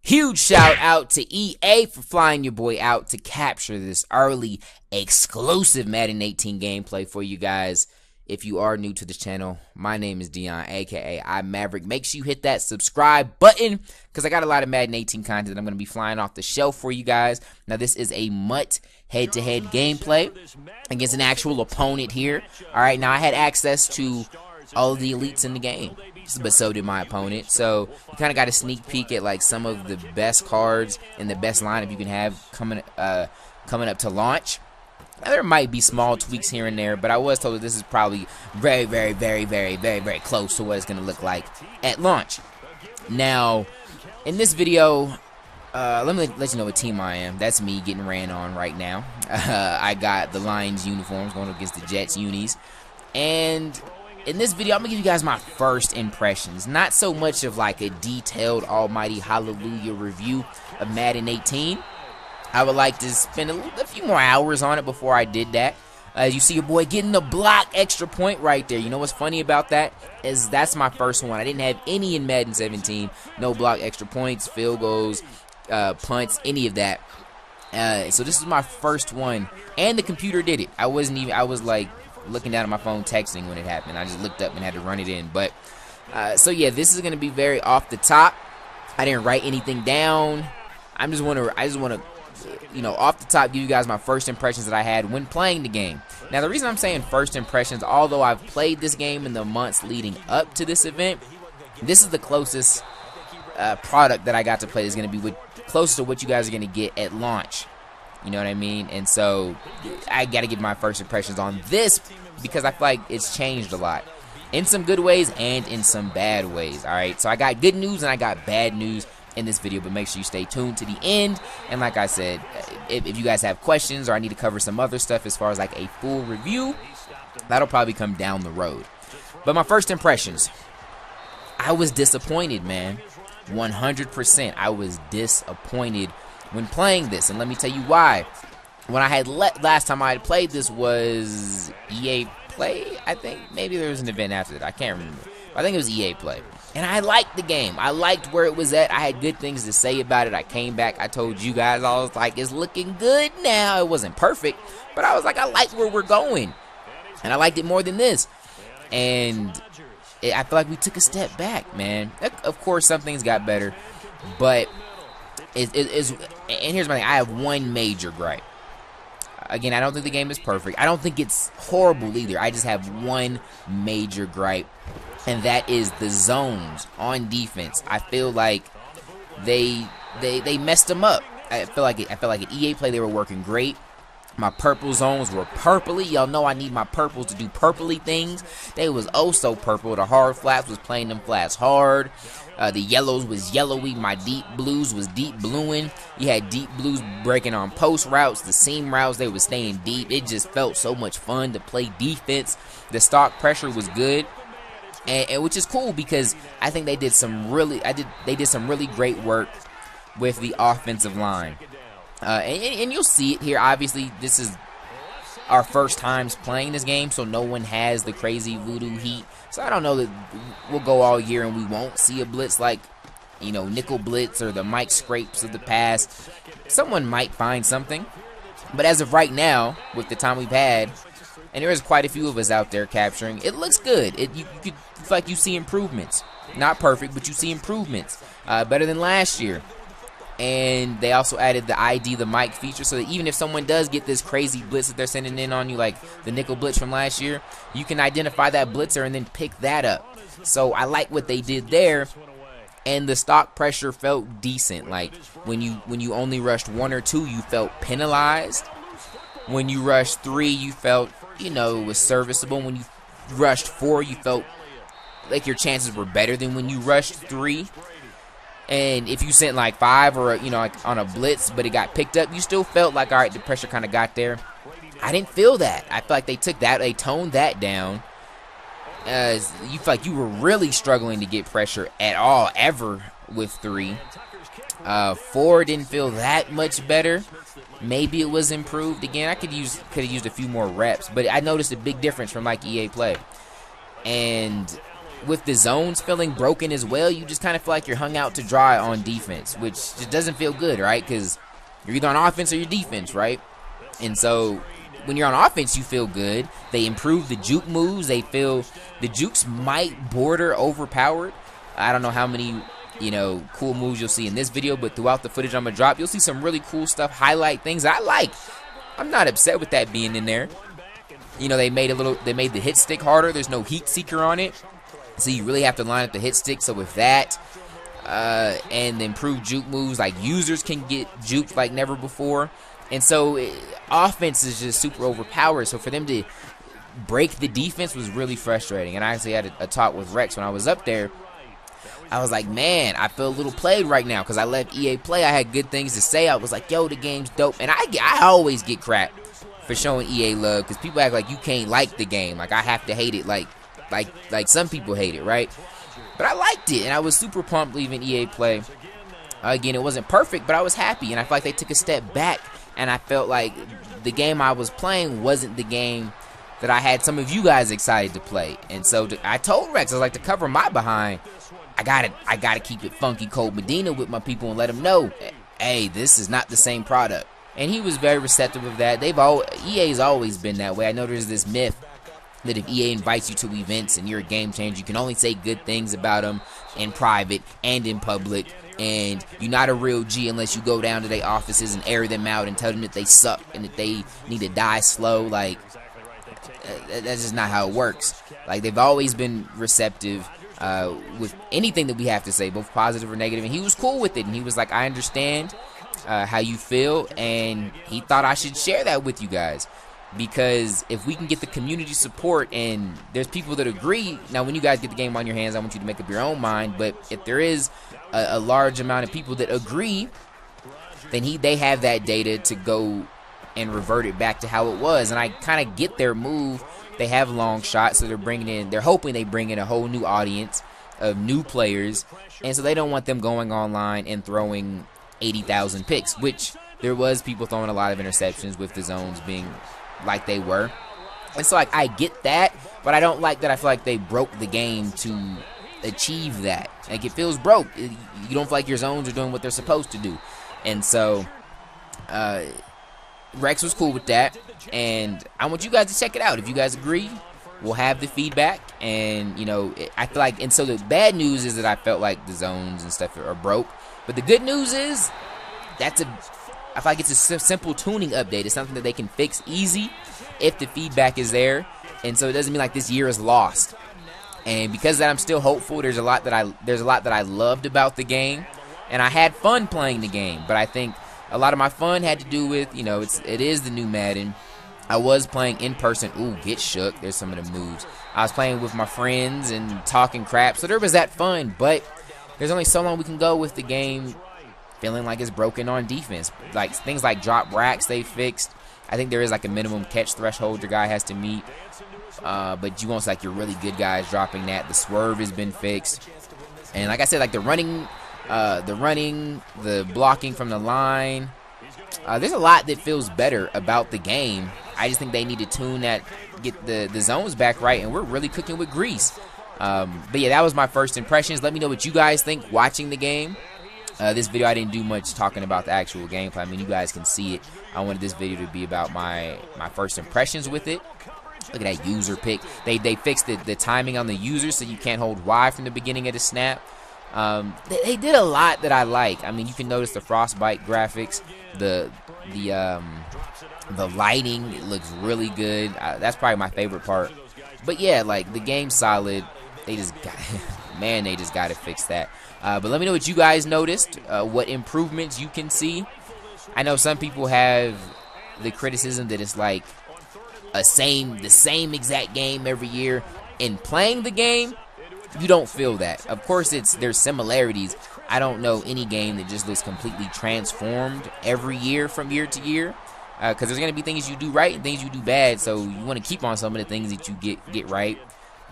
Huge shout out to EA for flying your boy out to capture this early exclusive Madden 18 gameplay for you guys. If you are new to this channel, my name is Dion, aka I'm Maverick. Make sure you hit that subscribe button because I got a lot of Madden 18 content that I'm going to be flying off the shelf for you guys. Now, this is a MUT head-to-head gameplay against an actual opponent here. All right, now I had access to all of the elites in the game, but so did my opponent. So you kind of got a sneak peek at like some of the best cards and the best lineup you can have coming up to launch. Now, there might be small tweaks here and there, but I was told that this is probably very close to what it's going to look like at launch. Now, in this video, let me let you know what team I am. That's me getting ran on right now. I got the Lions uniforms going against the Jets unis. And in this video, I'm going to give you guys my first impressions. Not so much of like a detailed almighty hallelujah review of Madden 18. I would like to spend a few more hours on it before I did that. You see your boy getting the block extra point right there. You know what's funny about that? Is that's my first one. I didn't have any in Madden 17. No block extra points, field goals, punts, any of that. So this is my first one. And the computer did it. I was like looking down at my phone texting when it happened. I just looked up and had to run it in. But so yeah, this is going to be very off the top. I didn't write anything down. I just want to you know, off the top, give you guys my first impressions that I had when playing the game. Now, the reason I'm saying first impressions, although I've played this game in the months leading up to this event, this is the closest product that I got to play is going to be close to what you guys are going to get at launch. You know what I mean? And so I got to give my first impressions on this because I feel like it's changed a lot. In some good ways and in some bad ways, all right? So I got good news and I got bad news in this video, but make sure you stay tuned to the end. And like I said, if you guys have questions or I need to cover some other stuff as far as like a full review, that'll probably come down the road. But my first impressions, I was disappointed, man. 100%. I was disappointed when playing this, and let me tell you why. When I had last time I had played this was EA Play, I think. Maybe there was an event after that. I can't remember. I think it was EA Play. And I liked the game. I liked where it was at. I had good things to say about it. I came back. I told you guys, I was like, it's looking good now. It wasn't perfect, but I was like, I like where we're going. And I liked it more than this. And I feel like we took a step back, man. Of course, some things got better. But, and here's my thing. I have one major gripe. Again, I don't think the game is perfect. I don't think it's horrible either. I just have one major gripe. And that is the zones on defense. I feel like they messed them up. I feel like at EA Play they were working great. My purple zones were purpley. Y'all know I need my purples to do purpley things. They was oh so purple. The hard flats was playing them flats hard. The yellows was yellowy. My deep blues was deep bluing. You had deep blues breaking on post routes. The seam routes, they was staying deep. It just felt so much fun to play defense. The stock pressure was good. And which is cool because I think they did some really great work with the offensive line. And you'll see it here. Obviously, this is our first times playing this game, so no one has the crazy voodoo heat. So I don't know that we'll go all year and we won't see a blitz like, you know, nickel blitz or the Mike Scrapes of the past. Someone might find something. But as of right now, with the time we've had, and there is quite a few of us out there capturing, it looks good. You could feel like you see improvements. Not perfect, but you see improvements. Better than last year. And they also added the ID, the mic feature, so that even if someone does get this crazy blitz that they're sending in on you, like the nickel blitz from last year, you can identify that blitzer and then pick that up. So I like what they did there. And the stock pressure felt decent. Like when you only rushed 1 or 2, you felt penalized. When you rushed 3, you felt, you know, it was serviceable. When you rushed 4, you felt like your chances were better than when you rushed 3. And if you sent like 5 or, you know, like on a blitz, but it got picked up, you still felt like, all right, the pressure kind of got there. I didn't feel that. I feel like they toned that down. You feel like you were really struggling to get pressure at all, ever, with 3. 4 didn't feel that much better. Maybe it was improved again. I could have used a few more reps, but I noticed a big difference from like EA Play. And with the zones feeling broken as well, you just kind of feel like you're hung out to dry on defense, which just doesn't feel good, right? Because you're either on offense or your defense, right? And so when you're on offense, you feel good. They improve the juke moves. They feel the jukes might border overpowered. I don't know how many, cool moves you'll see in this video, but throughout the footage I'm gonna drop, you'll see some really cool stuff, highlight things I like. I'm not upset with that being in there. They made the hit stick harder. There's no heat seeker on it, so you really have to line up the hit stick. So with that, and the improved juke moves, like users can get juked like never before. And so offense is just super overpowered. So for them to break the defense was really frustrating. And I actually had a talk with Rex when I was up there. I was like, man, I feel a little played right now because I let EA play. I had good things to say. I was like, yo, the game's dope. And I always get crap for showing EA love because people act like you can't like the game. Like I have to hate it like some people hate it, right? But I liked it, and I was super pumped leaving EA play. Again, it wasn't perfect, but I was happy, and I felt like they took a step back, and I felt like the game I was playing wasn't the game that I had some of you guys excited to play. And so I told Rex, I was like, to cover my behind, I gotta keep it funky Cold Medina with my people and let them know, hey, this is not the same product. And he was very receptive of that. EA's always been that way. I know there's this myth that if EA invites you to events and you're a game changer, you can only say good things about them in private and in public, and you're not a real G unless you go down to their offices and air them out and tell them that they suck and that they need to die slow. Like, that's just not how it works. Like, they've always been receptive with anything that we have to say, both positive or negative, and he was cool with it, and he was like, I understand how you feel, and he thought I should share that with you guys. Because if we can get the community support, and there's people that agree, now when you guys get the game on your hands, I want you to make up your own mind, but if there is a large amount of people that agree, then they have that data to go and revert it back to how it was. And I kind of get their move. They have long shots, so they're hoping they bring in a whole new audience of new players, and so they don't want them going online and throwing 80,000 picks, which there was people throwing a lot of interceptions with the zones being like they were. And so like I get that, but I don't like that I feel like they broke the game to achieve that. Like it feels broke. You don't feel like your zones are doing what they're supposed to do. And so Rex was cool with that, and I want you guys to check it out. If you guys agree, we'll have the feedback. And I feel like, and so the bad news is that I felt like the zones and stuff are broke, but the good news is I feel like it's a simple tuning update. It's something that they can fix easy if the feedback is there. And so it doesn't mean like this year is lost. And because of that, I'm still hopeful. There's a lot that I loved about the game, and I had fun playing the game. But I think a lot of my fun had to do with, it is the new Madden. I was playing in person. Ooh, get shook. There's some of the moves. I was playing with my friends and talking crap. So there was that fun. But there's only so long we can go with the game feeling like it's broken on defense. Like things like drop racks they fixed. I think there is like a minimum catch threshold your guy has to meet. But you won't see like your really good guys dropping that. The swerve has been fixed. And like I said, like the running, the blocking from the line. There's a lot that feels better about the game. I just think they need to tune that, get the zones back right, and we're really cooking with grease. But yeah, that was my first impressions. Let me know what you guys think watching the game. This video, I didn't do much talking about the actual gameplay. I mean, you guys can see it. I wanted this video to be about my first impressions with it. Look at that user pick. They fixed the timing on the user so you can't hold Y from the beginning of the snap. They did a lot that I like. I mean, you can notice the frostbite graphics, the lighting. It looks really good. That's probably my favorite part. But yeah, like the game's solid. They just got to fix that. But let me know what you guys noticed, what improvements you can see. I know some people have the criticism that it's like the same exact game every year. In playing the game, you don't feel that. Of course, there's similarities. I don't know any game that just looks completely transformed every year from year to year, because there's going to be things you do right and things you do bad, so you want to keep on some of the things that you get right.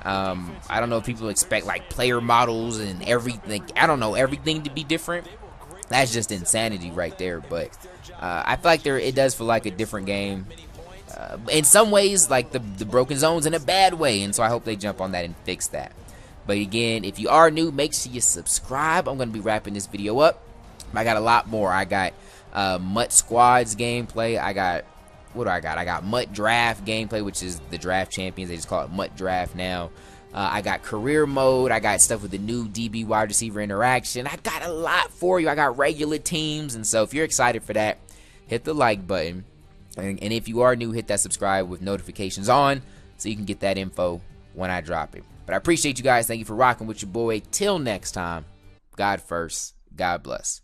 I don't know if people expect like player models and everything. I don't know, everything to be different. That's just insanity right there. But I feel like it does feel like a different game. In some ways, like the broken zones in a bad way, and so I hope they jump on that and fix that. But again, if you are new, make sure you subscribe. I'm going to be wrapping this video up. I got a lot more. I got Mutt Squads gameplay. I got, what do I got? I got Mutt Draft gameplay, which is the draft champions. They just call it Mutt Draft now. I got career mode. I got stuff with the new DB wide receiver interaction. I got a lot for you. I got regular teams. And so if you're excited for that, hit the like button. And if you are new, hit that subscribe with notifications on so you can get that info when I drop it. But I appreciate you guys. Thank you for rocking with your boy. Till next time, God first. God bless.